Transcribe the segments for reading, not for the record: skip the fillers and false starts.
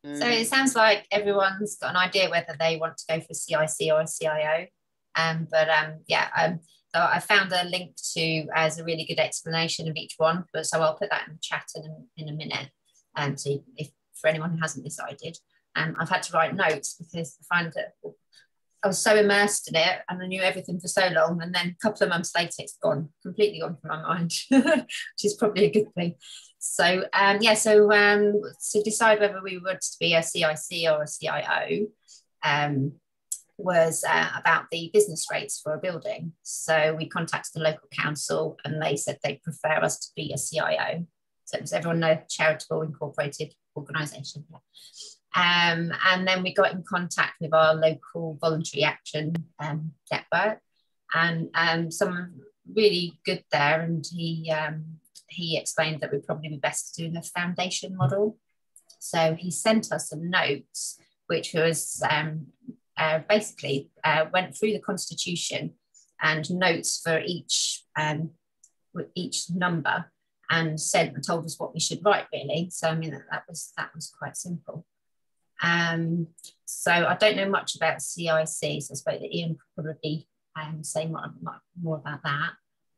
So it sounds like everyone's got an idea whether they want to go for CIC or a CIO. So I found a link to as a really good explanation of each one. But so I'll put that in the chat in a minute. So if for anyone who hasn't decided, I've had to write notes because I find that I was so immersed in it and I knew everything for so long, and then a couple of months later it's gone, completely gone from my mind, which is probably a good thing. So to decide whether we were to be a CIC or a CIO was about the business rates for a building. So we contacted the local council and they said they prefer us to be a CIO. So does everyone know Charitable Incorporated Organisation? And then we got in contact with our local voluntary action network, and someone really good there, and he explained that we'd probably be best doing a foundation model. So he sent us some notes, which was basically went through the constitution and notes for each number, and told us what we should write, really. So I mean that was quite simple. So I don't know much about CIC, so I suppose that Ian could probably say more about that.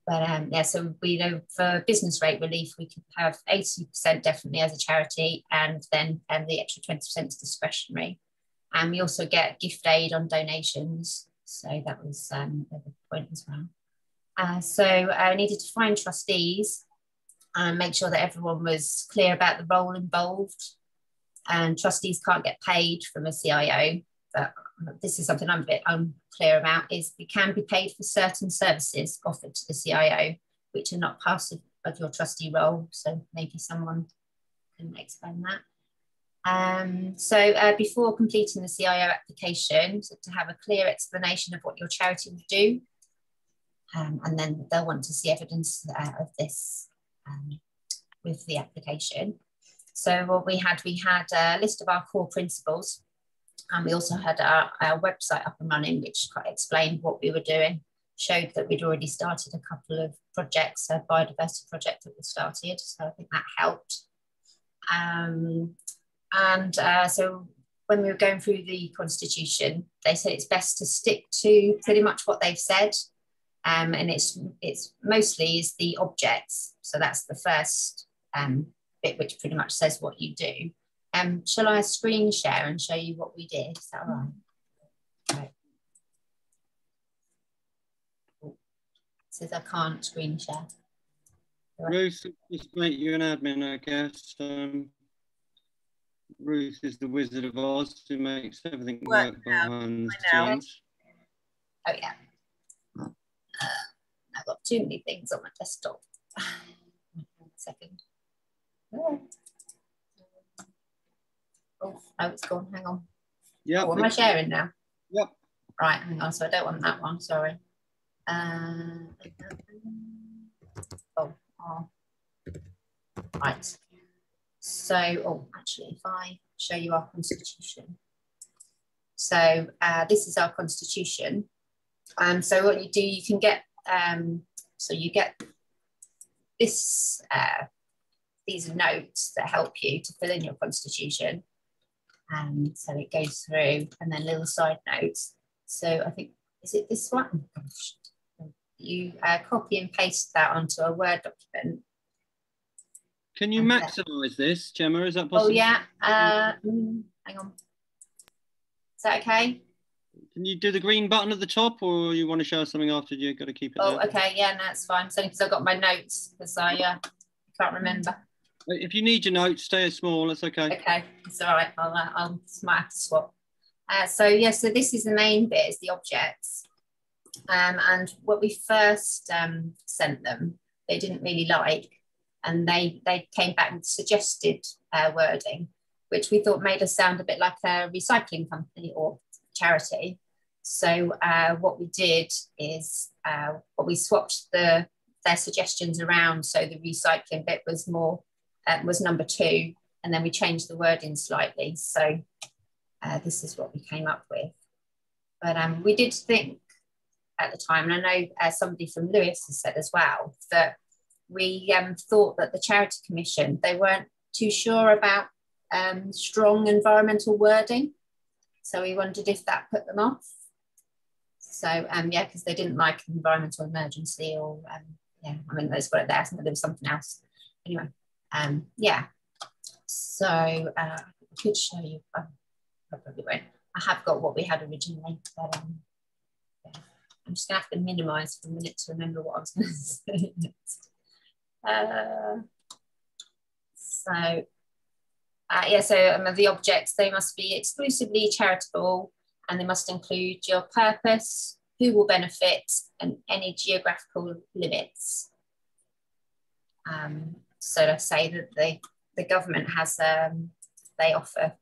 But so we know for business rate relief, we could have 80% definitely as a charity, and then the extra 20% is discretionary. And we also get gift aid on donations. So that was a point as well. So I needed to find trustees and make sure that everyone was clear about the role involved. And trustees can't get paid from a CIO, but this is something I'm a bit unclear about, is we can be paid for certain services offered to the CIO, which are not part of your trustee role. So maybe someone can explain that. So before completing the CIO application, so to have a clear explanation of what your charity will do, and then they'll want to see evidence of this with the application. So what we had a list of our core principles, and we also had our website up and running, which explained what we were doing, showed that we'd already started a couple of projects, a biodiversity project that we started, so I think that helped. So when we were going through the constitution, they said it's best to stick to pretty much what they've said, and it's mostly is the objects, so that's the first bit, which pretty much says what you do. Shall I screen share and show you what we did? Is that all right? Right. It says I can't screen share. Ruth, just make you an admin, I guess. Ruth is the Wizard of Oz who makes everything work behind the scenes. Oh yeah. I've got too many things on my desktop. 1 second. Oh, it's gone. Hang on. Yeah. What am I sharing now? Yep. Right, hang on. So I don't want that one. Sorry. Right. So, actually, if I show you our constitution. So this is our constitution. So what you do, you can get. So you get this. These notes that help you to fill in your constitution. So it goes through, and then little side notes. So I think, is it this one? You copy and paste that onto a Word document. Can you maximize this, Gemma? Is that possible? Oh yeah, hang on. Is that okay? Can you do the green button at the top, or you want to show us something after? You've got to keep it there. Okay, yeah, no, that's fine. So because I've got my notes, because I can't remember. If you need your notes, stay as small, that's okay. Okay, it's all right, I'll might have to swap. So this is the main bit, is the objects. And what we first sent them, they didn't really like, and they came back with suggested wording, which we thought made us sound a bit like a recycling company or charity. So what we did is we swapped their suggestions around, so the recycling bit was more was number 2, and then we changed the wording slightly. So this is what we came up with. But we did think at the time, and I know somebody from Lewis has said as well, that we thought that the Charity Commission, they weren't too sure about strong environmental wording. So we wondered if that put them off. So yeah, because they didn't like environmental emergency, or yeah, I mean, that's what there. There was something else. Anyway, yeah. So I could show you. I probably won't. I have got what we had originally, but yeah. I'm just gonna have to minimise for a minute to remember what I was going to say next. Yeah, so the objects, they must be exclusively charitable, and they must include your purpose, who will benefit, and any geographical limits. So to say that the government has, they offer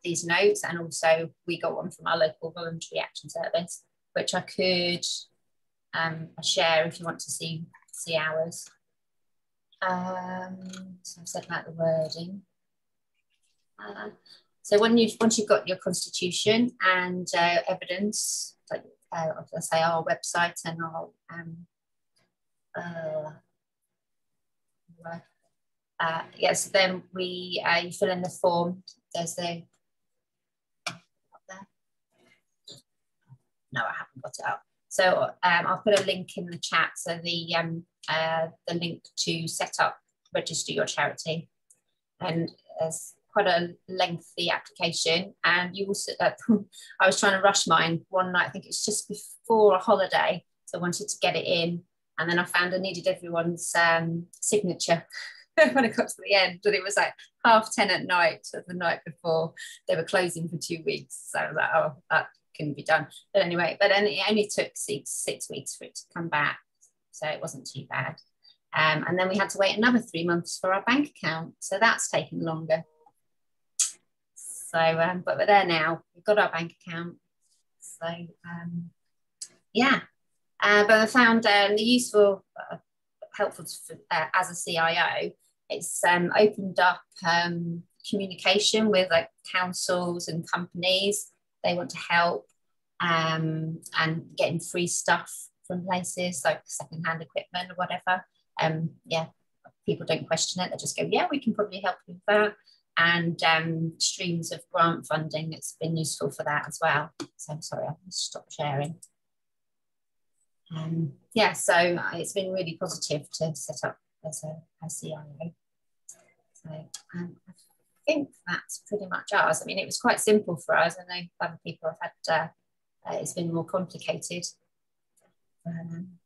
these notes, and also we got one from our local voluntary action service, which I could share if you want to see ours. So I've said about the wording. So once you've got your constitution and evidence, like let's say our website and our yes, then you fill in the form. There's the no, I haven't got it up. So I'll put a link in the chat. So the link to set up, register your charity, and there's quite a lengthy application. And you also, I was trying to rush mine one night. I think it's just before a holiday, so I wanted to get it in, and then I found I needed everyone's signature when it got to the end, and it was like 10:30 at night of the night before they were closing for 2 weeks. So I was like, oh, that couldn't be done. But anyway, it only took six weeks for it to come back, so it wasn't too bad. And then we had to wait another 3 months for our bank account, so that's taken longer. So, but we're there now. We've got our bank account. So, yeah. But I found the useful, helpful as a CIO. It's opened up communication with like councils and companies. They want to help, and getting free stuff from places like secondhand equipment or whatever. Yeah, people don't question it. They just go, yeah, we can probably help you with that. And streams of grant funding, it's been useful for that as well. So I'm sorry, I'll stop sharing. Yeah, so it's been really positive to set up as a CIO. So I think that's pretty much ours. I mean, it was quite simple for us. I know other people have had, it's been more complicated.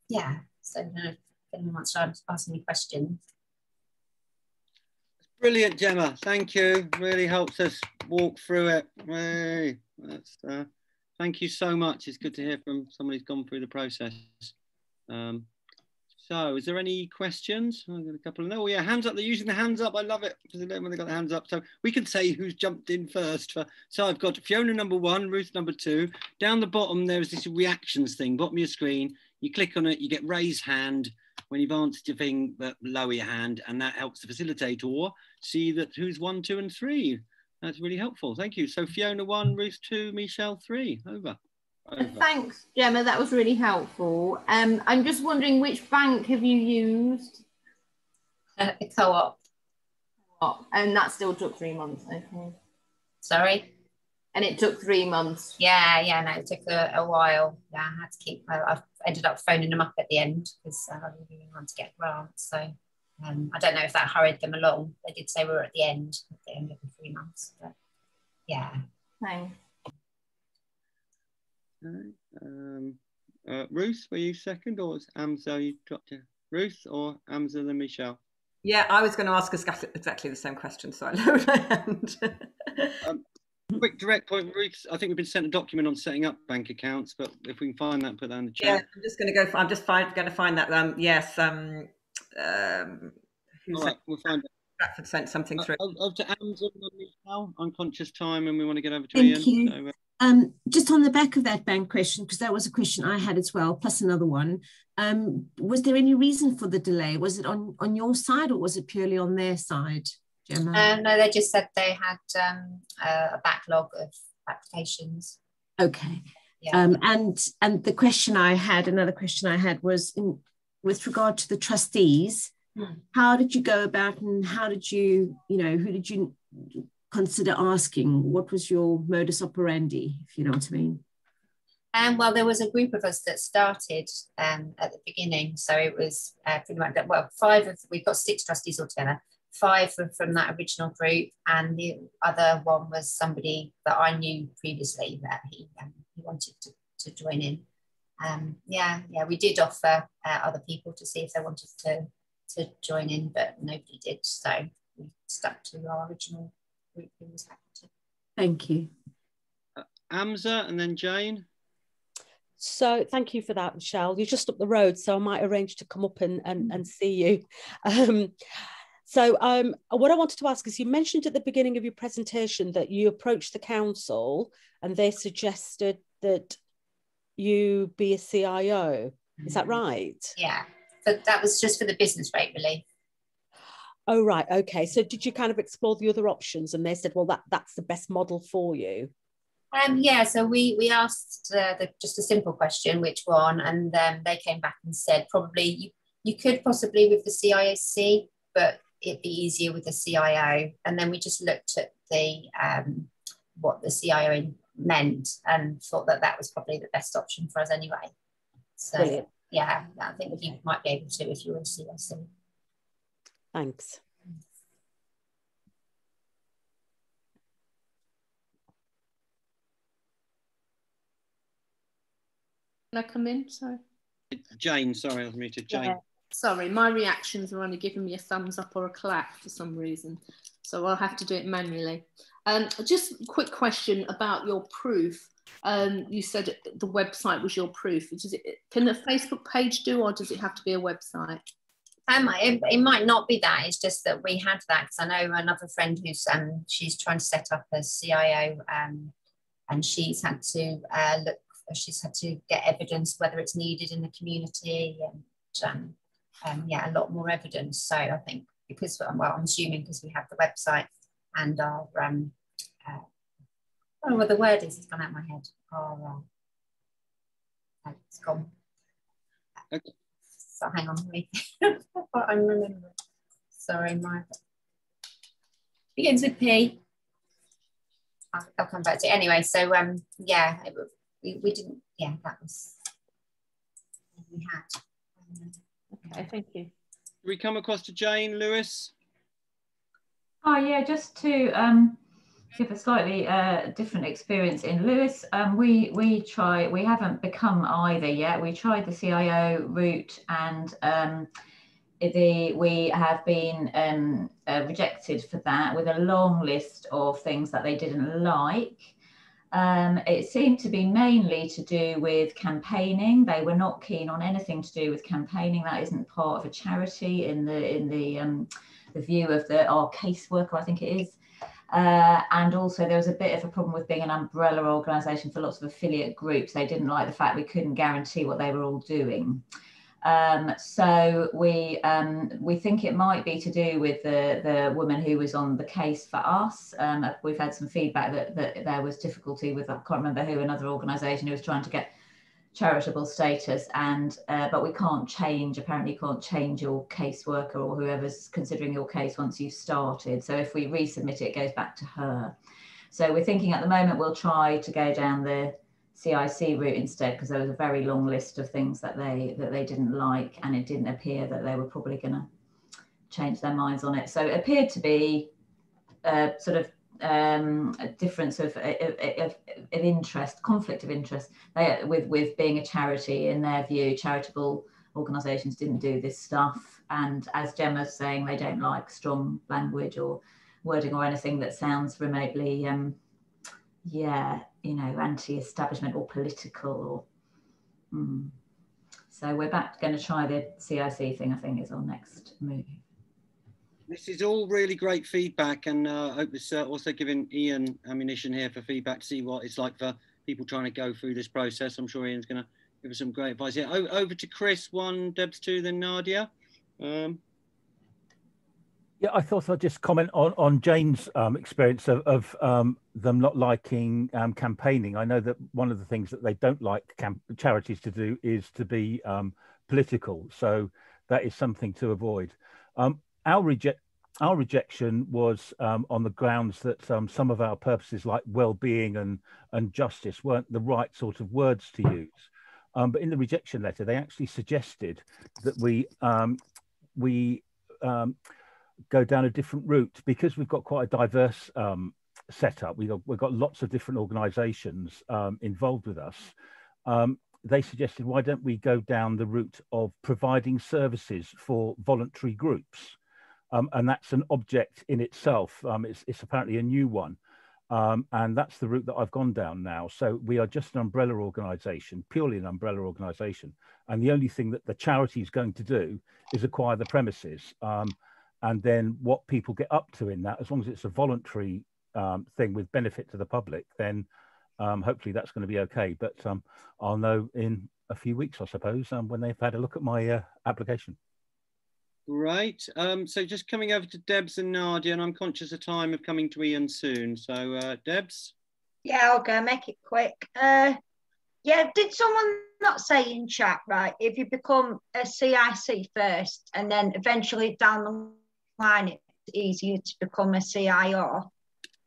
Yeah, so I don't know if anyone wants to ask any questions. Brilliant, Gemma. Thank you. Really helps us walk through it. Hey, thank you so much. It's good to hear from someone who's gone through the process. So, is there any questions? I've got a couple. Oh, yeah, hands up. They're using the hands up. I love it because they don't when they got the hands up. So we can say who's jumped in first. So I've got Fiona number 1, Ruth number 2. Down the bottom, there's this reactions thing. Bottom of your screen. You click on it. You get raise hand. When you've answered your thing, lower your hand, and that helps the facilitator see that who's 1, 2, and 3. That's really helpful. Thank you. So Fiona 1, Ruth 2, Michelle 3. Over. Thanks, Gemma. That was really helpful. I'm just wondering, which bank have you used? A co-op. And that still took 3 months. Okay. Sorry. And it took 3 months. Yeah, no, it took a while. Yeah, I had to keep. I ended up phoning them up at the end because I really wanted to get grants. So I don't know if that hurried them along. They did say we were at the end of the 3 months. But yeah. Thanks. Ruth, were you second, or was Amza you dropped to Ruth, or Amza then Michelle? Yeah, I was going to ask exactly the same question, so I lowered my hand. Quick direct point, Ruth. I think we've been sent a document on setting up bank accounts, but if we can find that, put that in the chat. Yeah, I'm just going to go. I'm just going to find that. Yes. All right, we'll find it. Bradford sent something through. Over to Amazon now. Unconscious time, and we want to get over to Thank Ian. you. So, just on the back of that bank question, because that was a question I had as well, plus another one. Was there any reason for the delay? Was it on your side, or was it purely on their side, Gemma? No, they just said they had a backlog of applications. Okay. Yeah. And the question I had, another question I had was with regard to the trustees. How did you go about, and how did you, who did you consider asking? What was your modus operandi, if you know what I mean? Well, there was a group of us that started at the beginning. So it was pretty much, well, we've got 6 trustees altogether. 5 were from that original group, and the other one was somebody that I knew previously that he wanted to join in. Yeah, we did offer other people to see if they wanted to join in, but nobody did. So we stuck to our original group who was happy to. Thank you. Amza and then Jane. So thank you for that, Michelle. You're just up the road, so I might arrange to come up and see you. So what I wanted to ask is, you mentioned at the beginning of your presentation that you approached the council and they suggested that you be a CIO. Is that right? Yeah, but that was just for the business rate relief. Oh, right. Okay. So did you kind of explore the other options and they said, well, that's the best model for you? Yeah, so we asked just a simple question, which one, and they came back and said probably you could possibly with the CIC, but it'd be easier with the CIO. And then we just looked at the what the CIO meant and thought that was probably the best option for us anyway. So brilliant. Yeah, I think you might be able to if you were a CIC. Thanks. Can I come in? Sorry. Jane, sorry, I was muted. Jane. Yeah. Sorry, my reactions are only giving me a thumbs up or a clap for some reason, so I'll have to do it manually. Just a quick question about your proof. You said the website was your proof. Can a Facebook page do, or does it have to be a website? It might not be that. It's just that we had that because I know another friend who's she's trying to set up a CIO, and she's had to look. She's had to get evidence whether it's needed in the community, and yeah, a lot more evidence. So I think because, well, I'm assuming because we have the website and our I don't know what the word is. It's gone out of my head. It's gone. Okay. So hang on, wait. I'm remembering. Sorry, begins with P. I'll come back to it anyway. So yeah, we didn't. Yeah, that was we had. Okay, thank you. We come across to Jane Lewis. Oh yeah, just to give a slightly different experience in Lewis. We haven't become either yet. We tried the CIO route, and we have been rejected for that with a long list of things that they didn't like. It seemed to be mainly to do with campaigning. They were not keen on anything to do with campaigning. That isn't part of a charity in the view of our caseworker, I think it is. And also there was a bit of a problem with being an umbrella organisation for lots of affiliate groups. They didn't like the fact we couldn't guarantee what they were all doing. So we think it might be to do with the woman who was on the case for us. We've had some feedback that there was difficulty with, I can't remember who, another organisation who was trying to get charitable status, and but we can't change, apparently you can't change your caseworker or whoever's considering your case once you've started. So if we resubmit it, it goes back to her. So we're thinking at the moment we'll try to go down the CIC route instead, because there was a very long list of things that they didn't like, and it didn't appear that they were probably going to change their minds on it. So it appeared to be sort of a difference of interest, conflict of interest with being a charity. In their view, charitable organisations didn't do this stuff, and as Gemma's saying, they don't like strong language or wording or anything that sounds remotely anti-establishment or political. So we're going to try the CIC thing, I think, is our next move. This is all really great feedback, and I hope it's also giving Ian ammunition here for feedback to see what it's like for people trying to go through this process. I'm sure Ian's going to give us some great advice. Yeah, over to Chris, 1, Debs 2, then Nadia. Yeah, I thought I'd just comment on Jane's experience of them not liking campaigning. I know that one of the things that they don't like charities to do is to be political. So that is something to avoid. Our our rejection was on the grounds that some of our purposes like well-being and justice weren't the right sort of words to use. But in the rejection letter, they actually suggested that we go down a different route, because we've got quite a diverse setup. We've got lots of different organisations involved with us. They suggested, why don't we go down the route of providing services for voluntary groups? And that's an object in itself. It's apparently a new one. And that's the route that I've gone down now. So we are just an umbrella organisation, purely an umbrella organisation. And the only thing that the charity is going to do is acquire the premises. And then what people get up to in that, as long as it's a voluntary thing with benefit to the public, then hopefully that's going to be okay. But I'll know in a few weeks, I suppose, when they've had a look at my application. Right. So just coming over to Debs and Nadia, and I'm conscious of time of coming to Ian soon. So Debs? Yeah, I'll go, make it quick. Yeah, did someone not say in chat, right, if you become a CIC first and then eventually down the line it's easier to become a CIO?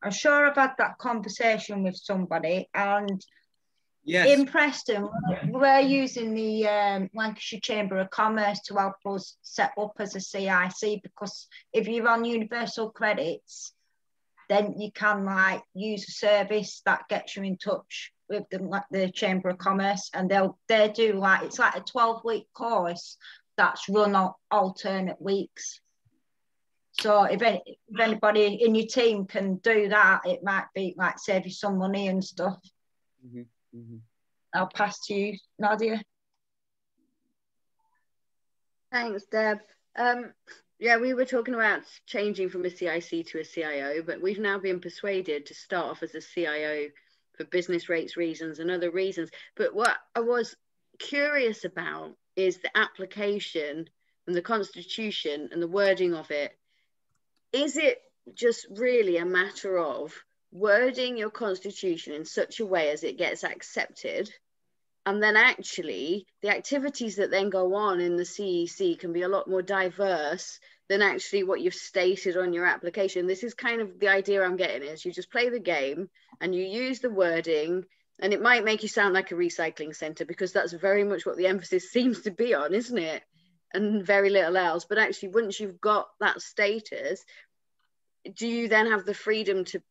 I'm sure I've had that conversation with somebody, and yes, in Preston, we're using the Lancashire Chamber of Commerce to help us set up as a CIC, because if you're on universal credits, then you can like use a service that gets you in touch with the Chamber of Commerce, and they do like, it's like a 12-week course that's run on alternate weeks. So if anybody in your team can do that, it might be like save you some money and stuff. Mm-hmm. Mm-hmm. I'll pass to you, Nadia. Thanks, Deb. Yeah, we were talking about changing from a CIC to a CIO, but we've now been persuaded to start off as a CIO for business rates reasons and other reasons. But what I was curious about is the application and the constitution and the wording of it. Is it just really a matter of wording your constitution in such a way as it gets accepted, and then actually the activities that then go on in the CEC can be a lot more diverse than actually what you've stated on your application? This is kind of the idea I'm getting, is you just play the game and you use the wording, and it might make you sound like a recycling centre, because that's very much what the emphasis seems to be on, isn't it? And very little else. But actually, once you've got that status, do you then have the freedom to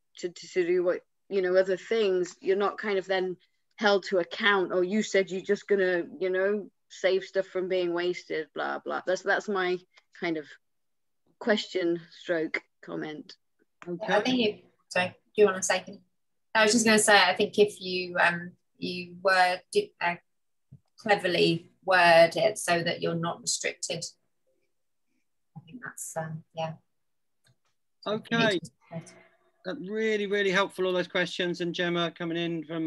do what, you know, other things? You're not kind of then held to account, or you said you're just gonna, you know, save stuff from being wasted, blah blah. That's my kind of question stroke comment. Okay. I think sorry, do you want to say anything? I was just going to say, I think if you cleverly word it so that you're not restricted, I think that's yeah. Okay. Really, really helpful, all those questions, and Gemma coming in from,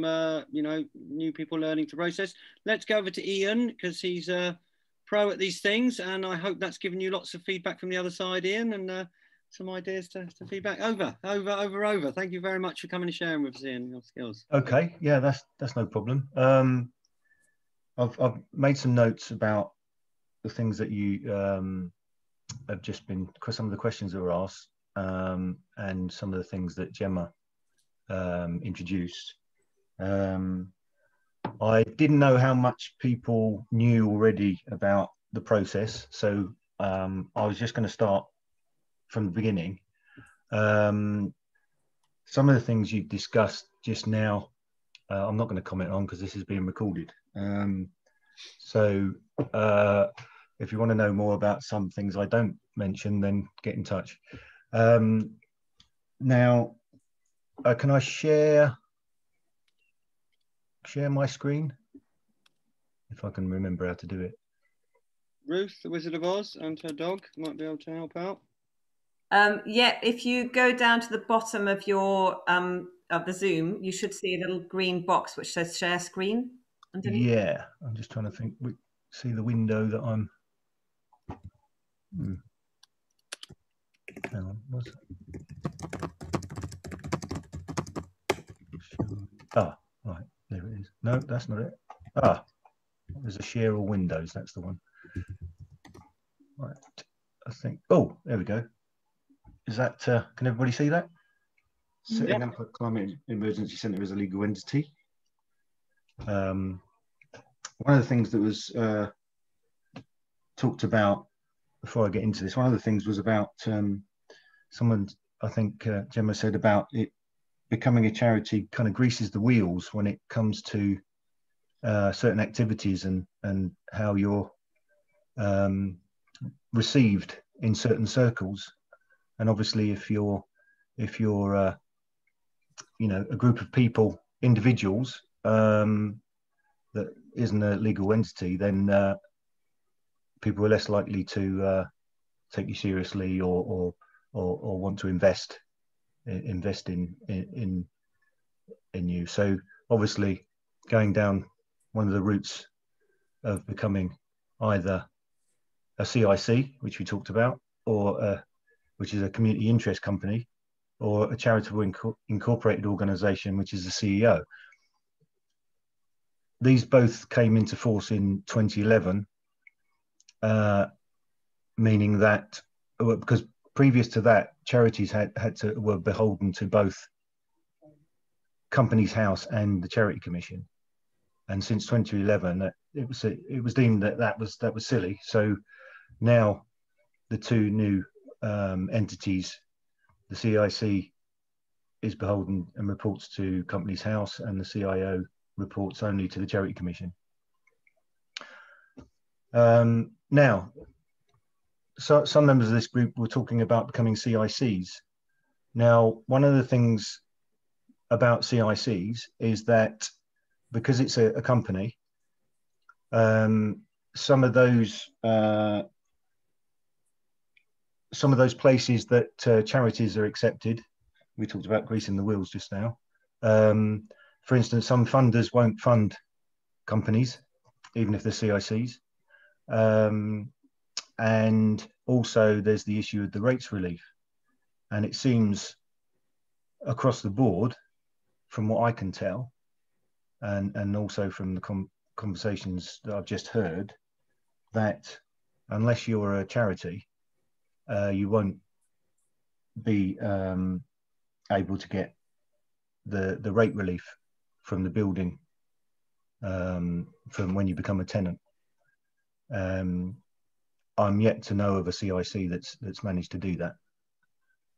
you know, new people learning the process. Let's go over to Ian, because he's a pro at these things, and I hope that's given you lots of feedback from the other side, Ian, and some ideas to feedback. Over. Thank you very much for coming and sharing with us, Ian, your skills. Okay, yeah, that's no problem. I've made some notes about the things that you have just been, some of the questions that were asked, and some of the things that Gemma introduced. I didn't know how much people knew already about the process, so I was just going to start from the beginning. Some of the things you discussed just now, I'm not going to comment on because this is being recorded. So if you want to know more about some things I don't mention, then get in touch. Now, can I share my screen? If I can remember how to do it. Ruth, the Wizard of Oz, and her dog might be able to help out. Yeah, if you go down to the bottom of your of the Zoom, you should see a little green box which says share screen underneath. Yeah, I'm just trying to think. See the window that I'm. Hang on, what's it? Ah, right, there it is. No, that's not it. Ah, there's a share all windows. That's the one. Right, I think. Oh, there we go. Is that, can everybody see that? Setting up a climate emergency centre as a legal entity. One of the things that was talked about before I get into this, one of the things was about someone, I think Gemma said about it becoming a charity kind of greases the wheels when it comes to certain activities and how you're received in certain circles. And obviously if you're you know, a group of people, individuals, that isn't a legal entity, then people are less likely to take you seriously or want to invest in you. So obviously going down one of the routes of becoming either a CIC, which we talked about, or which is a community interest company, or a charitable incorporated organisation, which is the CEO. These both came into force in 2011, meaning that, because previous to that, charities were beholden to both Companies House and the Charity Commission, and since 2011, it was deemed that was silly. So now the two new entities, the CIC is beholden and reports to Companies House, and the CIO reports only to the Charity Commission. Now, so some members of this group were talking about becoming CICs. Now, one of the things about CICs is that because it's a company, some of those places that charities are accepted, we talked about greasing the wheels just now. For instance, some funders won't fund companies, even if they're CICs. And also there's the issue of the rates relief. And it seems across the board, from what I can tell, and also from the conversations that I've just heard, that unless you're a charity, you won't be able to get the rate relief from the building from when you become a tenant. I'm yet to know of a CIC that's managed to do that.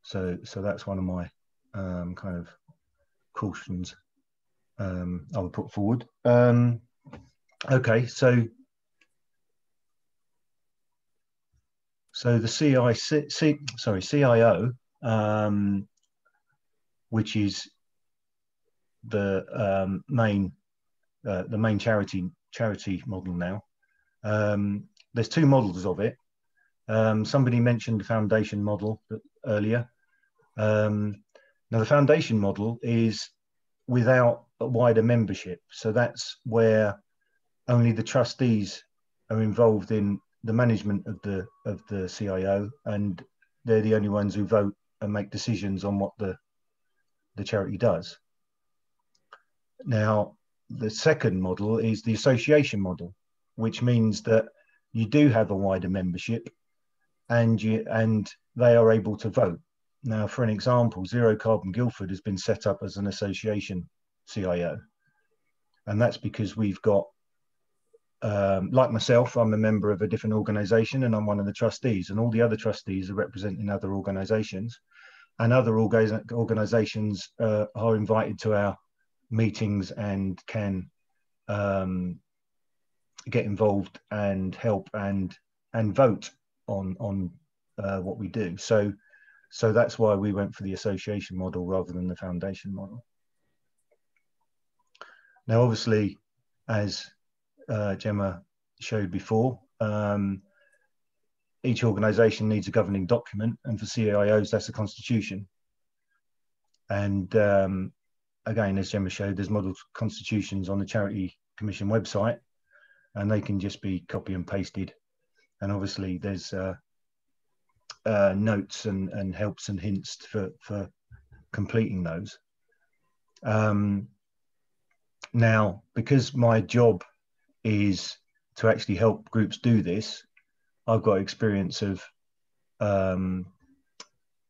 So that's one of my kind of cautions I would put forward. Okay, so the CIO, which is the main charity model now. There's two models of it. Somebody mentioned the foundation model earlier. Now the foundation model is without a wider membership. So that's where only the trustees are involved in the management of the CIO, and they're the only ones who vote and make decisions on what the charity does. Now, the second model is the association model, which means that you do have a wider membership and they are able to vote. Now, for an example, Zero Carbon Guildford has been set up as an association CIO. And that's because we've got, like myself, I'm a member of a different organisation and I'm one of the trustees, and all the other trustees are representing other organisations, and other organisations are invited to our meetings and can get involved and help and vote on what we do. So that's why we went for the association model rather than the foundation model. Now, obviously, as Gemma showed before, each organisation needs a governing document, and for CIOs, that's a constitution. And again, as Gemma showed, there's model constitutions on the Charity Commission website, and they can just be copy and pasted. And obviously, there's notes and helps and hints for completing those. Now, because my job is to actually help groups do this, I've got experience of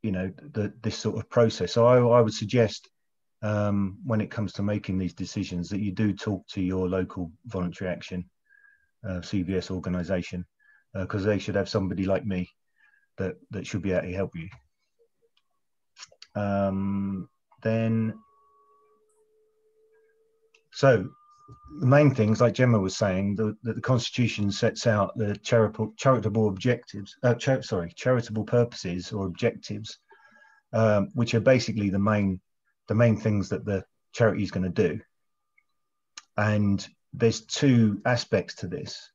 you know, this sort of process. So I would suggest when it comes to making these decisions that you do talk to your local voluntary action CVS organisation, because they should have somebody like me that should be able to help you. Then, so the main things, like Gemma was saying, that the Constitution sets out the charitable objectives, charitable purposes or objectives, which are basically the main things that the charity is going to do. And there's two aspects to this.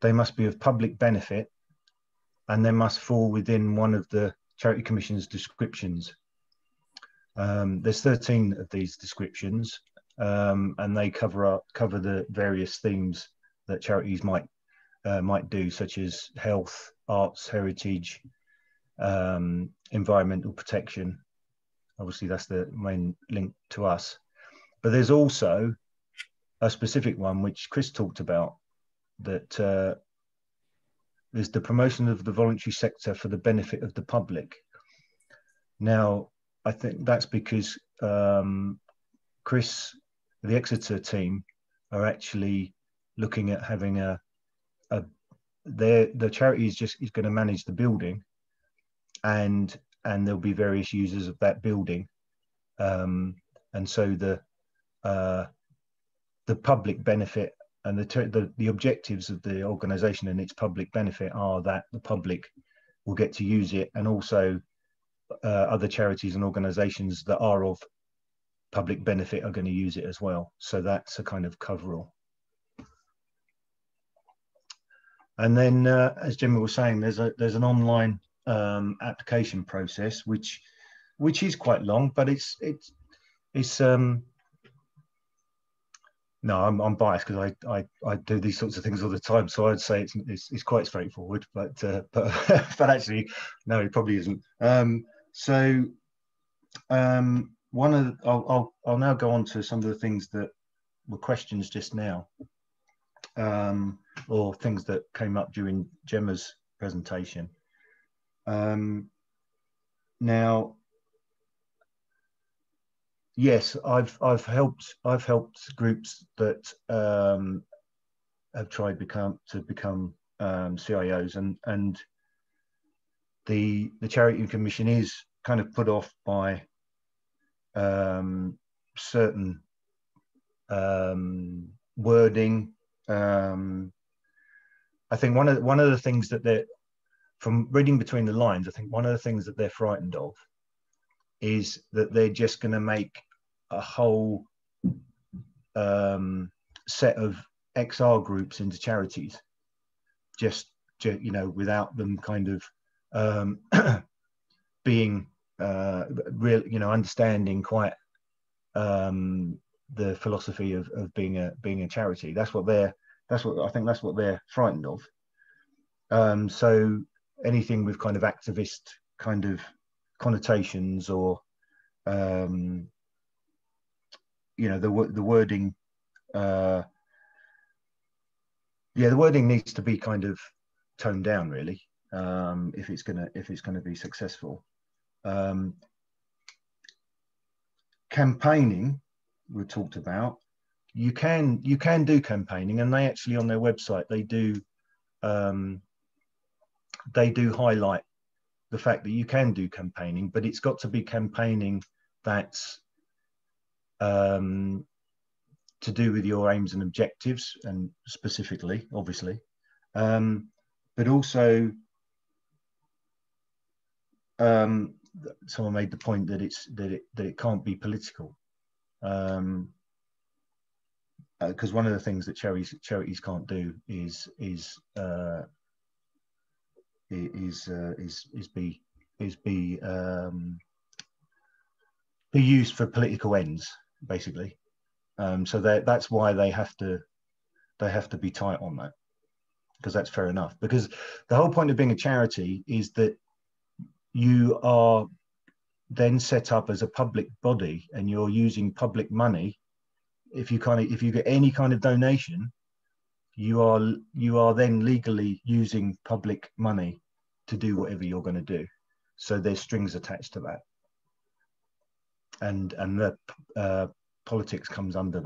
They must be of public benefit, and they must fall within one of the Charity Commission's descriptions. There's 13 of these descriptions, and they cover the various themes that charities might do, such as health, arts, heritage, environmental protection. Obviously, that's the main link to us. But there's also a specific one which Chris talked about, that is the promotion of the voluntary sector for the benefit of the public. Now, I think that's because Chris, the Exeter team, are actually looking at having the charity is going to manage the building, and there'll be various users of that building, and so the public benefit and the objectives of the organisation and its public benefit are that the public will get to use it, and also other charities and organisations that are of public benefit are going to use it as well. So that's a kind of coverall. And then, as Gemma was saying, there's an online application process which is quite long, but it's no, I'm biased because I do these sorts of things all the time, so I'd say it's quite straightforward, but but actually no, it probably isn't. I'll now go on to some of the things that were questions just now, or things that came up during Gemma's presentation. Now, yes, I've helped groups that have tried to become CIOs, and the Charity Commission is kind of put off by certain wording. I think one of the things that they're, from reading between the lines, I think one of the things that they're frightened of is that they're just going to make a whole set of XR groups into charities, just you know, without them kind of being real, you know, understanding quite the philosophy of being a charity. That's what I think that's what they're frightened of. So anything with kind of activist kind of connotations, or you know, the wording, the wording needs to be kind of toned down, really, if it's gonna be successful. Campaigning, we talked about. You can do campaigning, and they actually, on their website, they do highlight the fact that you can do campaigning, but it's got to be campaigning that's to do with your aims and objectives, and specifically, obviously, but also someone made the point that it can't be political, because one of the things that charities can't do is be used for political ends, basically. So that's why they have to be tight on that, because that's fair enough. Because the whole point of being a charity is that you are then set up as a public body, and you're using public money. If you get any kind of donation, you are then legally using public money to do whatever you're going to do. So there's strings attached to that, and the politics comes under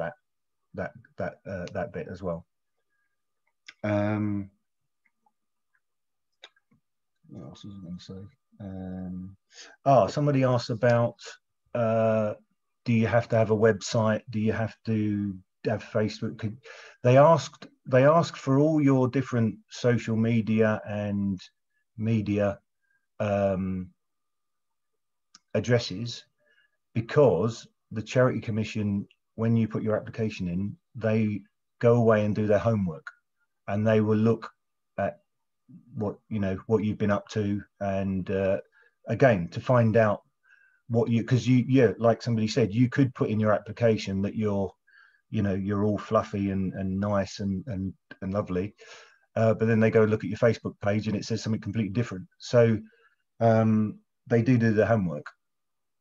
that bit as well. What else was I going to say? Somebody asked about, do you have to have a website? Do you have to have Facebook? They asked for all your different social media and media addresses, because the Charity Commission, when you put your application in, they go away and do their homework, and they will look at what you've been up to, and again, to find out what you, because like somebody said, you could put in your application that you're all fluffy and nice and lovely, but then they go look at your Facebook page and it says something completely different. So they do their homework.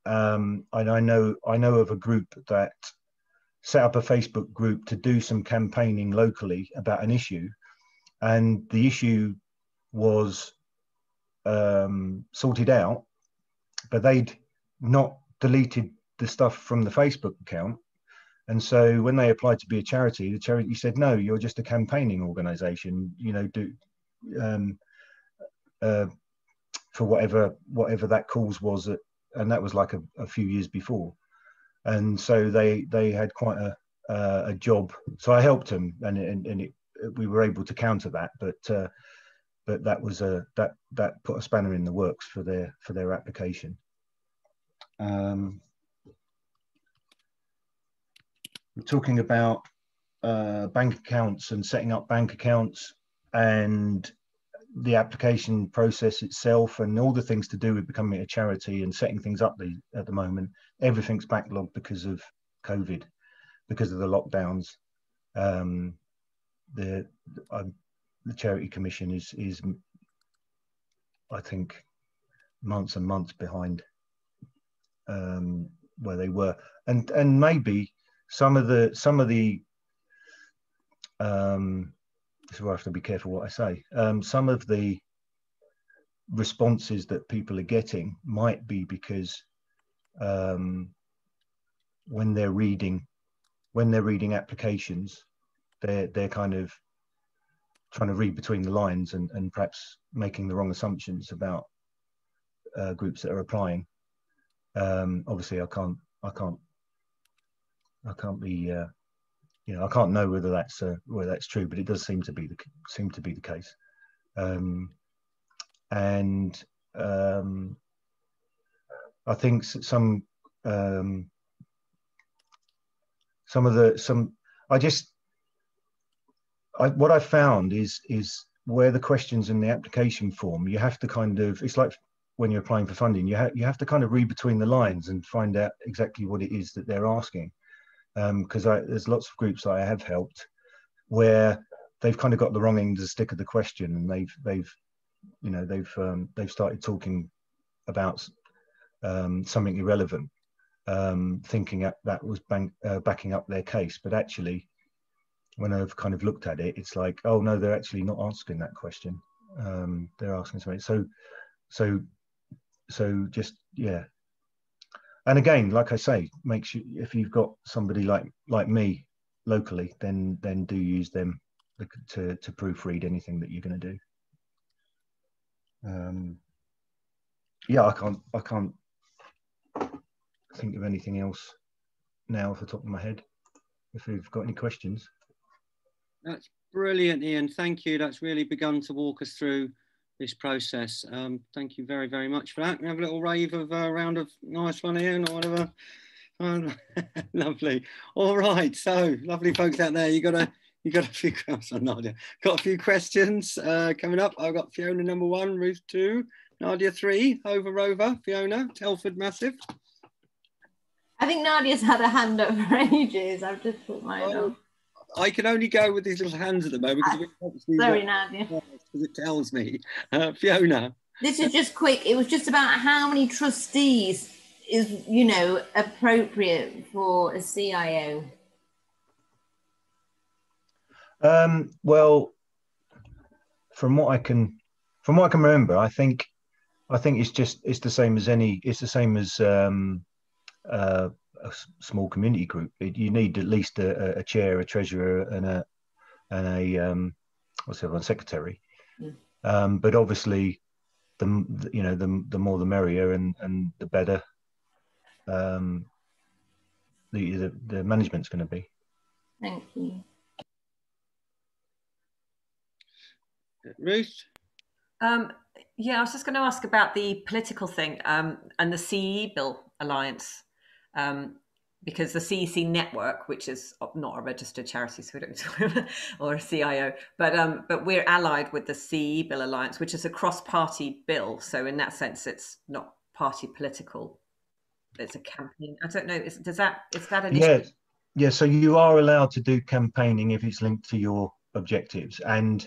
And I know of a group that set up a Facebook group to do some campaigning locally about an issue, and the issue was sorted out, but they'd not deleted the stuff from the Facebook account. And so when they applied to be a charity, the charity said, no, you're just a campaigning organization, for whatever that cause was, and that was like a few years before. And so they had quite a job. So I helped them, and we were able to counter that, but that was that put a spanner in the works for their application. We're talking about bank accounts and setting up bank accounts, and the application process itself, and all the things to do with becoming a charity and setting things up. At the moment, everything's backlogged because of COVID, because of the lockdowns. The Charity Commission is I think months and months behind where they were, and maybe some of the this is where I have to be careful what I say. Some of the responses that people are getting might be because when they're reading applications, they're kind of trying to read between the lines and perhaps making the wrong assumptions about groups that are applying. Obviously, I can't be I can't know whether that's true, but it does seem to be the case. And I think what I found is where the questions in the application form, you have to kind of, it's like when you're applying for funding, you have to kind of read between the lines and find out exactly what it is that they're asking. Because there's lots of groups that I have helped where they've kind of got the wrong end of the stick of the question, and they've started talking about something irrelevant, thinking that was backing up their case. But actually, when I've kind of looked at it, it's like, oh no, they're actually not asking that question. They're asking something. So just, yeah. And again, like I say, make sure if you've got somebody like me locally, then do use them to proofread anything that you're going to do. Yeah, I can't think of anything else now off the top of my head. If you've got any questions. That's brilliant, Ian. Thank you. That's really begun to walk us through this process. Thank you very, very much for that. We have a little rave of a round of nice one, Ian, or whatever. Lovely. All right. So lovely folks out there. You got a few. Nadia got a few questions coming up. I've got Fiona number 1, Ruth 2, Nadia 3, Over Rover, Fiona, Telford Massive. I think Nadia's had a hand up for ages. I've just put mine on. I can only go with these little hands at the moment because sorry, Nadia. Because it tells me. Fiona. This is just quick. It was just about how many trustees is, appropriate for a CIO. Well, from what I can remember, I think I think it's the same as a small community group. You need at least a chair, a treasurer, and a what's the other one, secretary. But obviously, the more the merrier, and the better the management's going to be. Thank you. Ruth? Yeah, I was just going to ask about the political thing and the CE Bill Alliance, because the CEC network, which is not a registered charity, so we don't or a CIO, but we're allied with the CE Bill Alliance, which is a cross-party bill. So in that sense, it's not party political. It's a campaign. I don't know. Is that an issue? Yeah. So you are allowed to do campaigning if it's linked to your objectives, and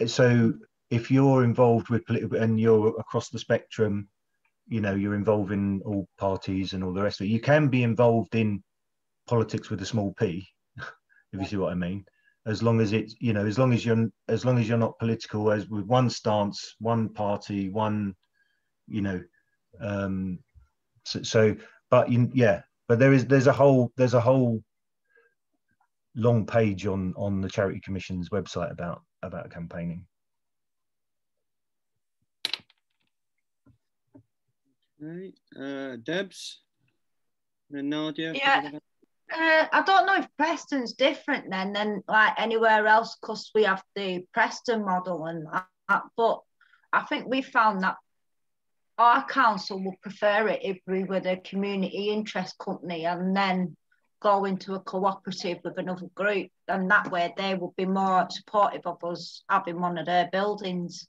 so if you're involved with political and you're across the spectrum, you're involved in all parties and all the rest of it. You can be involved in politics with a small p, if you see what I mean. As long as it's, as long as you're not political, as with one stance, one party, one, but there's a whole long page on the Charity Commission's website about campaigning. Right. Debs? And Nadia? Yeah. I don't know if Preston's different than like anywhere else, because we have the Preston model and that, but I think we found that our council would prefer it if we were the community interest company and then go into a cooperative with another group, and that way they would be more supportive of us having one of their buildings.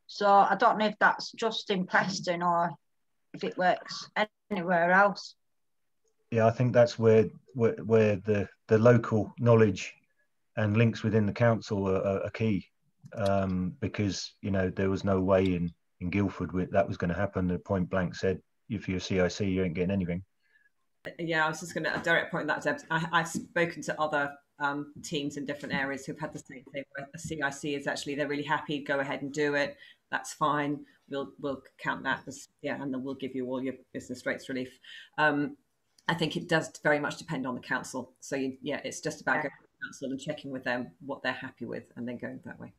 So I don't know if that's just in Preston or if it works anywhere else. Yeah, I think that's where the local knowledge and links within the council are key, because there was no way in Guildford that was going to happen. The point blank said, if you're a CIC, you ain't getting anything. Yeah, I was just going to direct point that, Deb. I've spoken to other teams in different areas who've had the same thing, where a CIC is actually, they're really happy, go ahead and do it. That's fine. We'll count that as, and then we'll give you all your business rates relief. I think it does very much depend on the council. So it's just about going to the council and checking with them what they're happy with, and then going that way.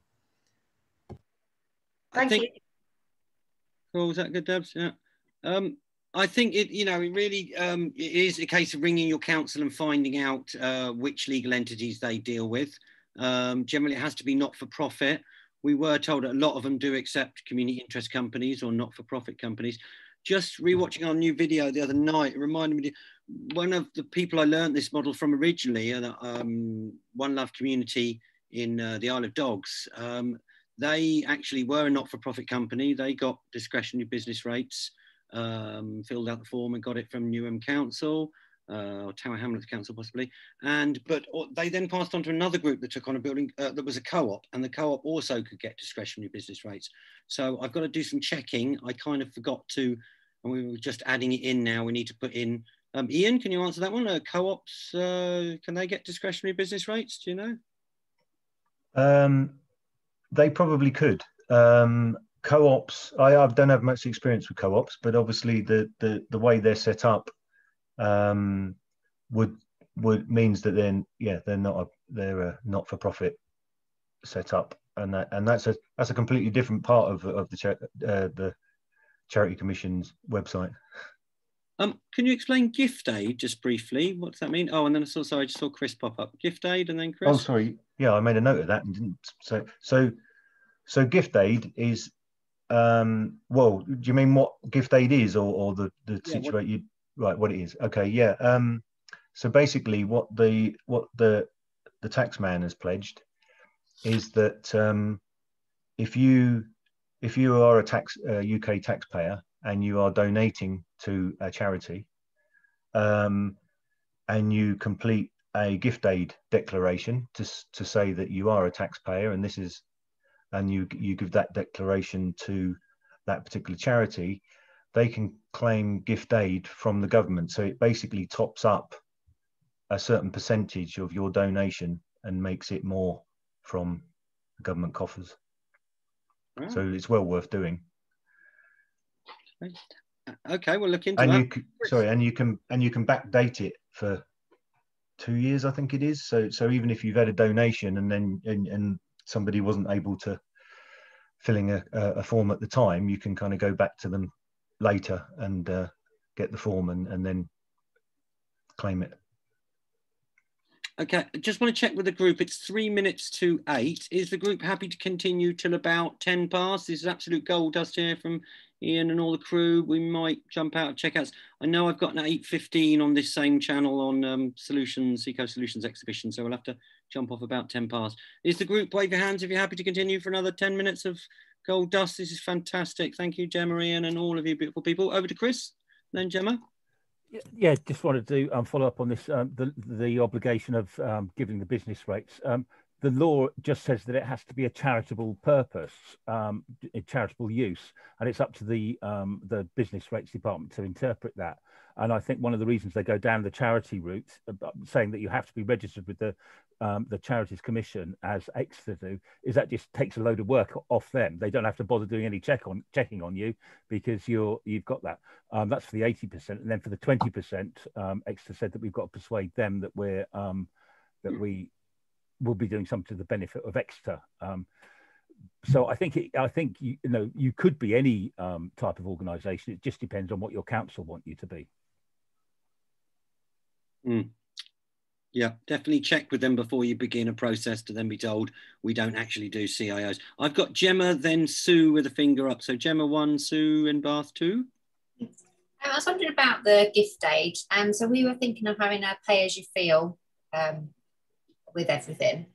Thank you. Cool. Was that good, Debs? Yeah. I think it really it is a case of ringing your council and finding out which legal entities they deal with. Generally, it has to be not-for-profit. We were told that a lot of them do accept community interest companies or not-for-profit companies. Just rewatching our new video the other night, it reminded me, one of the people I learned this model from originally, One Love Community in the Isle of Dogs, they actually were a not-for-profit company. They got discretionary business rates, filled out the form and got it from Newham Council, or Tower Hamlets Council possibly. But they then passed on to another group that took on a building that was a co-op, and the co-op also could get discretionary business rates. So I've got to do some checking. I kind of forgot to, and we were just adding it in now. We need to put in, Ian, can you answer that one? Co-ops, can they get discretionary business rates? Do you know? They probably could. Co-ops, I don't have much experience with co-ops, but obviously the way they're set up would means that then they're a not-for-profit setup, and that's a completely different part of the Charity Commission's website. Can you explain gift aid just briefly? What does that mean? Oh, and then I just saw Chris pop up. Gift aid, and then Chris. Oh, sorry. Yeah, I made a note of that and didn't say. So gift aid is, well, do you mean what gift aid is, or the situation? Right, what it is? Okay, yeah. So basically, what the tax man has pledged is that if you are a UK taxpayer and you are donating to a charity, and you complete a gift aid declaration to say that you are a taxpayer, and you give that declaration to that particular charity, they can claim gift aid from the government. So it basically tops up a certain percentage of your donation and makes it more from government coffers. Wow. So it's well worth doing. Okay, we'll look into and that. and you can backdate it for 2 years, I think it is. So even if you've had a donation and then and somebody wasn't able to fill in a form at the time, you can kind of go back to them later and get the form and then claim it. Okay, I just want to check with the group. It's 3 minutes to 8. Is the group happy to continue till about 10 past? This is absolute gold dust here from Ian and all the crew. We might jump out of checkouts. I know I've got an 8:15 on this same channel on Solutions, Eco Solutions exhibition, so we'll have to jump off about 10 past. Is the group, wave your hands if you're happy to continue for another 10 minutes of gold dust. This is fantastic. Thank you, Gemma, Ian, and all of you beautiful people. Over to Chris, then Gemma. Yeah, just wanted to follow up on this, the obligation of giving the business rates. The law just says that it has to be a charitable purpose, a charitable use, and it's up to the business rates department to interpret that. And I think one of the reasons they go down the charity route, saying that you have to be registered with the Charities Commission, as Exeter do, is that just takes a load of work off them. They don't have to bother doing any checking on you because you've got that. That's for the 80%, and then for the 20%, Exeter said that we've got to persuade them that we will be doing something to the benefit of Exeter. So I think you could be any type of organisation. It just depends on what your council want you to be. Yeah, definitely check with them before you begin a process to then be told we don't actually do CIOs. I've got Gemma, then Sue with a finger up. So Gemma 1, Sue in Bath 2. I was wondering about the gift aid. So we were thinking of having a pay as you feel with everything.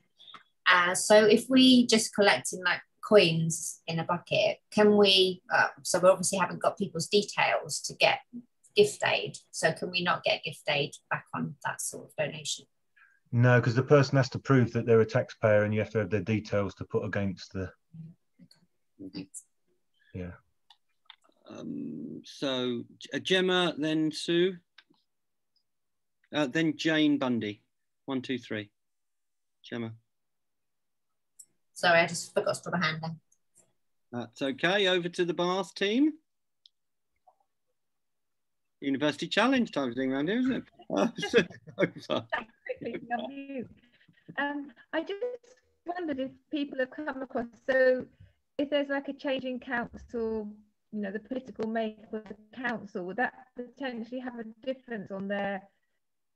So if we just collecting like coins in a bucket, can we, so we obviously haven't got people's details to get gift aid. So can we not get gift aid back on that sort of donation? No, because the person has to prove that they're a taxpayer and you have to have their details to put against the... Yeah. So Gemma, then Sue, then Jane Bundy. 1, 2, 3. Gemma. Sorry, I just forgot to put my hand down. That's okay. Over to the Bath team. University Challenge type thing around here, isn't it? I just wondered if people have come across, so if there's like a change in council, the political makeup of the council, would that potentially have a difference on their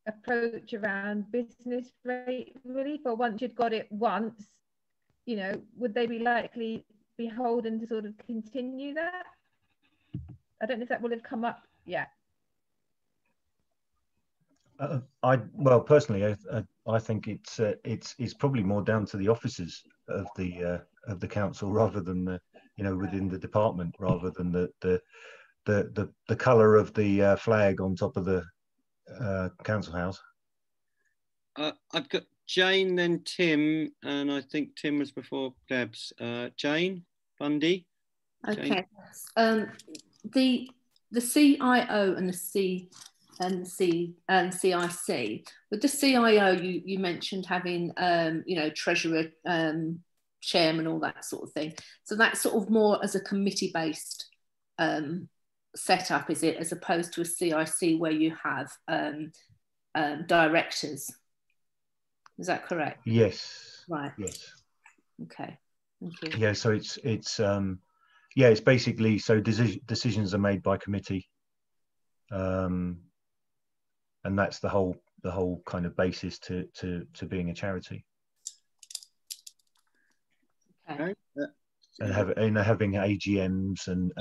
approach around business rate relief? Or once you've got it once, would they be likely beholden to sort of continue that? I don't know if that will have come up yet. Well, personally, I think it's probably more down to the officers of the council rather than within the department, rather than the colour of the flag on top of the council house. I've got Jane, then Tim, and I think Tim was before Debs. Jane Bundy. Okay. Jane. The CIO and the CIC. With the CIO, you mentioned having treasurer, chairman, all that sort of thing. So that's sort of more as a committee-based setup, is it, as opposed to a CIC where you have directors? Is that correct? Yes. Right. Yes. Okay. Thank you. Yeah. So it's basically, so decisions are made by committee. And that's the whole kind of basis to being a charity. Okay. And having AGMs and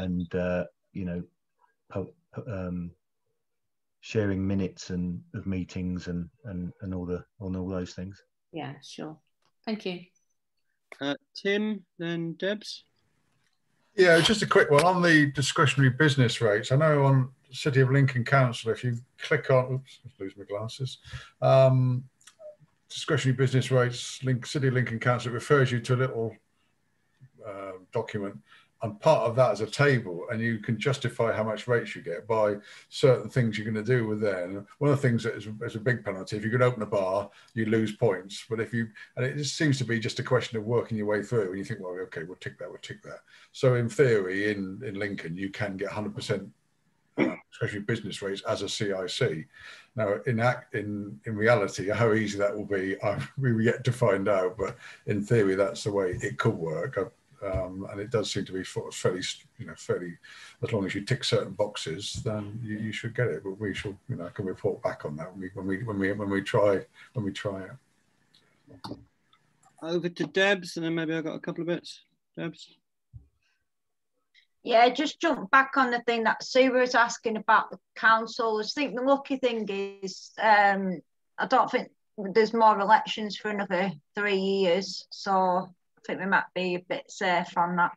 sharing minutes of meetings and all those things. Yeah, sure. Thank you. Tim, then Debs. Yeah, just a quick one on the discretionary business rates. I know on City of Lincoln Council, if you click on, oops, lose my glasses, discretionary business rates, City of Lincoln Council, it refers you to a little document, and part of that is a table, and you can justify how much rates you get by certain things you're going to do with there. And one of the things that is a big penalty, if you could open a bar, you lose points. But if you, and it just seems to be just a question of working your way through, and you think, well, okay, we'll tick that, we'll tick that. So in theory, in Lincoln, you can get 100%, especially business rates as a CIC. Now, in reality, how easy that will be, we yet to find out. But in theory, that's the way it could work. And it does seem to be fairly, fairly, as long as you tick certain boxes, then you should get it. But we shall, can report back on that when we try it. Over to Debs, and then maybe I've got a couple of bits. Debs. Yeah, just jump back on the thing that Sue was asking about the councils. I think the lucky thing is, I don't think there's more elections for another 3 years, so I think we might be a bit safe on that.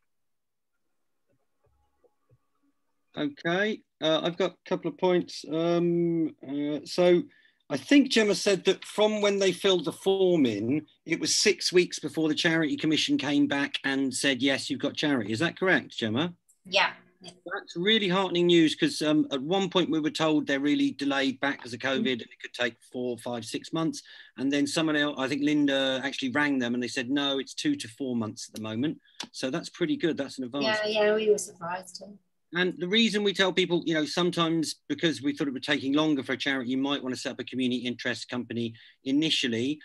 Okay, I've got a couple of points. So I think Gemma said that from when they filled the form in, it was 6 weeks before the Charity Commission came back and said, yes, you've got charity. Is that correct, Gemma? Yeah. That's really heartening news, because at one point we were told they're really delayed back because of COVID and it could take 4, 5, 6 months. And then someone else, I think Linda, actually rang them and they said, no, it's 2 to 4 months at the moment. So that's pretty good. That's an advance. Yeah, we were surprised too. And the reason we tell people, sometimes because we thought it would be taking longer for a charity, you might want to set up a community interest company initially.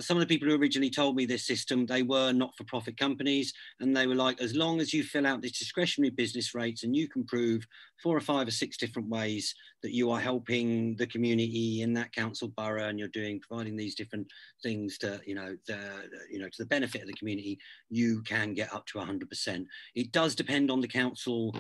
Some of the people who originally told me this system, they were not-for-profit companies, and they were like, as long as you fill out this discretionary business rates and you can prove 4 or 5 or 6 different ways that you are helping the community in that council borough, and you're providing these different things to, to the benefit of the community, you can get up to 100%. It does depend on the council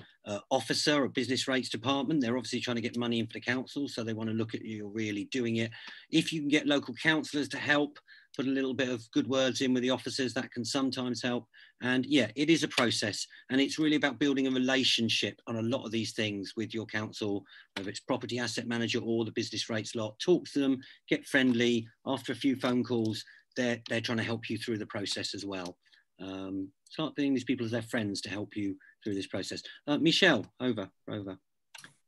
officer or business rates department. They're obviously trying to get money in for the council, so they want to look at you really doing it. If you can get local councillors to help, put a little bit of good words in with the officers, that can sometimes help. And yeah, it is a process, and it's really about building a relationship on a lot of these things with your council, whether it's property asset manager or the business rates lot. Talk to them, get friendly. After a few phone calls, they're trying to help you through the process as well. Start thinking these people as their friends to help you through this process. Michelle, over.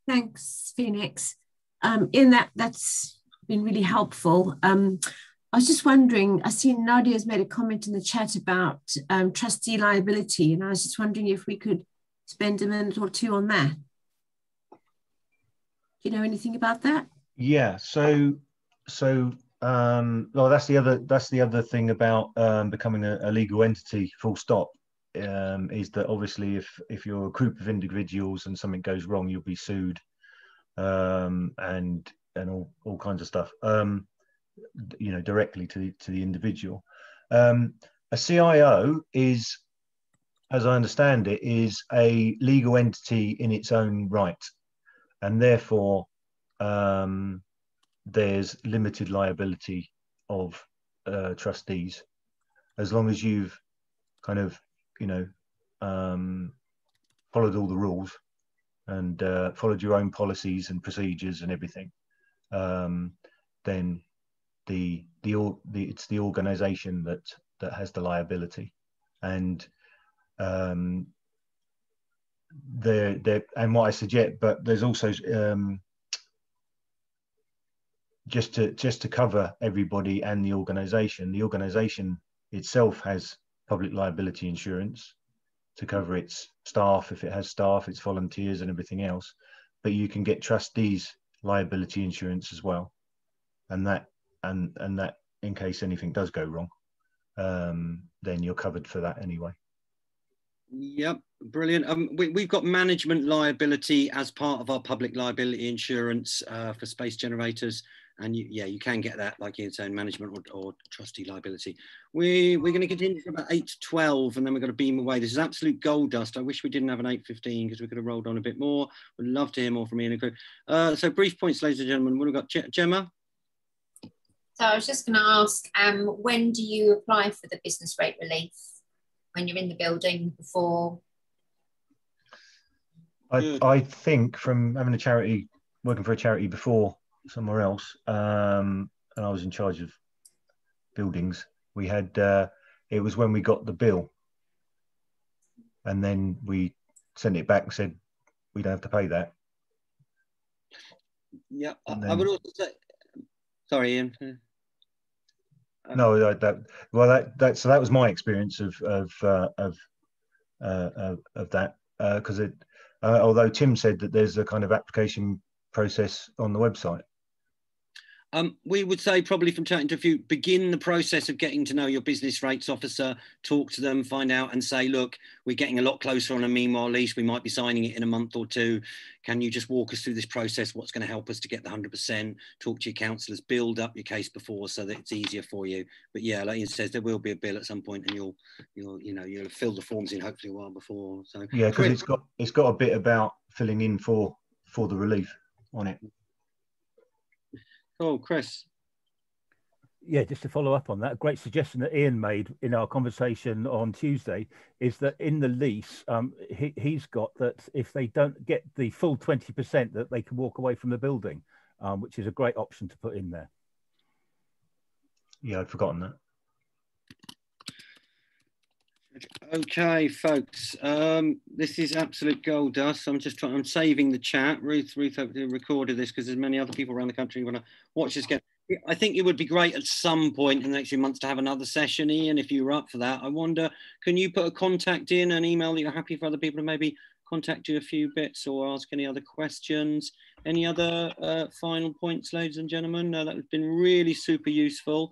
Thanks, Phoenix. That's been really helpful. I was just wondering, I see Nadia's made a comment in the chat about trustee liability, and I was just wondering if we could spend a minute or two on that. Do you know anything about that? Yeah, well, that's the other thing about becoming a legal entity, full stop, is that obviously if you're a group of individuals and something goes wrong, you'll be sued, and all kinds of stuff. Directly to the individual. A CIO is, as I understand it, is a legal entity in its own right, and therefore there's limited liability of trustees, as long as you've kind of followed all the rules and followed your own policies and procedures and everything. Then it's the organisation that has the liability, and and what I suggest, but there's also just to cover everybody and the organisation. The organisation itself has public liability insurance to cover its staff, if it has staff, its volunteers, and everything else. But you can get trustees liability insurance as well, and that in case anything does go wrong, then you're covered for that anyway. Yep, brilliant. We've got management liability as part of our public liability insurance for space generators, and you can get that, like you're saying, management or trustee liability. We're going to continue for about 8 to 12, and then we're going to beam away. This is absolute gold dust. I wish we didn't have an 8:15 because we could have rolled on a bit more. Would love to hear more from Ian and crew. So brief points, ladies and gentlemen. What have we got? Gemma? So I was just going to ask, when do you apply for the business rate relief? When you're in the building before? I think from having working for a charity before somewhere else, and I was in charge of buildings, we had, it was when we got the bill. and then we sent it back and said we don't have to pay that. Yeah, And I would also say, sorry, Ian. No, so that was my experience of that, because although Tim said that there's a kind of application process on the website. We would say, probably from chatting to a few, begin the process of getting to know your business rates officer, talk to them, find out and say, look, we're getting a lot closer on a meanwhile lease. We might be signing it in a month or two. Can you just walk us through this process? What's going to help us to get the 100%? Talk to your counsellors, build up your case before so that it's easier for you. But yeah, like Ian says, there will be a bill at some point, and you'll fill the forms in hopefully a while before. So yeah, because it's got a bit about filling in for the relief on it. Oh, Chris. Yeah, just to follow up on that, a great suggestion that Ian made in our conversation on Tuesday is that in the lease, he's got that if they don't get the full 20%, that they can walk away from the building, which is a great option to put in there. Yeah, I'd forgotten that. Okay, folks, this is absolute gold dust. I'm saving the chat. Ruth hopefully recorded this because there's many other people around the country who want to watch this again. I think it would be great at some point in the next few months to have another session, Ian, if you were up for that. I wonder, can you put a contact in, an email that you're happy for other people to maybe contact you a few bits or ask any other questions? Any other final points, ladies and gentlemen? No, that has been really super useful.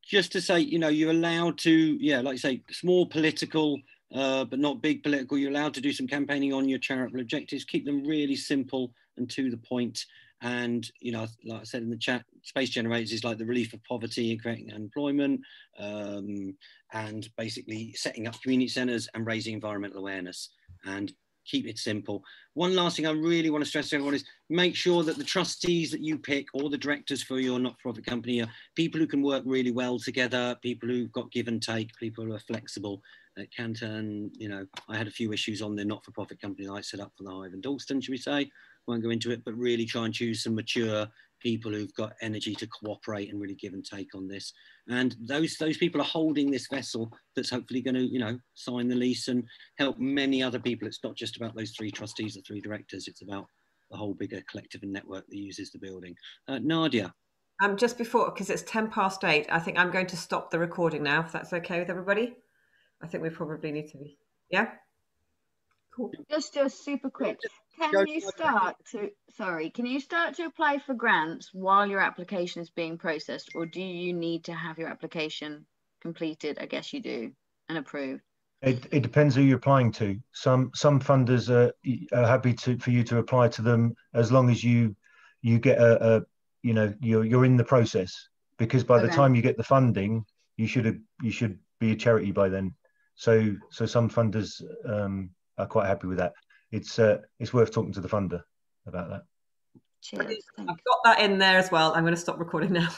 Just to say, you're allowed to, like you say, small political, but not big political. You're allowed to do some campaigning on your charitable objectives. Keep them really simple and to the point. And, like I said in the chat, Space Generators is like the relief of poverty and creating employment, and basically setting up community centres and raising environmental awareness. And keep it simple. One last thing I really want to stress to everyone is make sure that the trustees that you pick or the directors for your not-for-profit company are people who can work really well together, people who've got give and take, people who are flexible. It can turn, I had a few issues on the not-for-profit company I set up for the Hive in Dalston, should we say. Won't go into it, but really try and choose some mature people who've got energy to cooperate and really give and take on this. And those people are holding this vessel that's hopefully going to, sign the lease and help many other people. It's not just about those 3 trustees or 3 directors. It's about the whole bigger collective and network that uses the building. Nadia. Just before, because it's 8:10, I think I'm going to stop the recording now, if that's okay with everybody. I think we probably need to be, yeah? Cool. Just super quick. Can you start to apply for grants while your application is being processed, or do you need to have your application completed? I guess you do, and approved. It depends who you're applying to. Some funders are happy for you to apply to them as long as you get you're in the process, because by the time you get the funding, you should be a charity by then. So some funders are quite happy with that. It's worth talking to the funder about that. Cheers. I've got that in there as well. I'm going to stop recording now.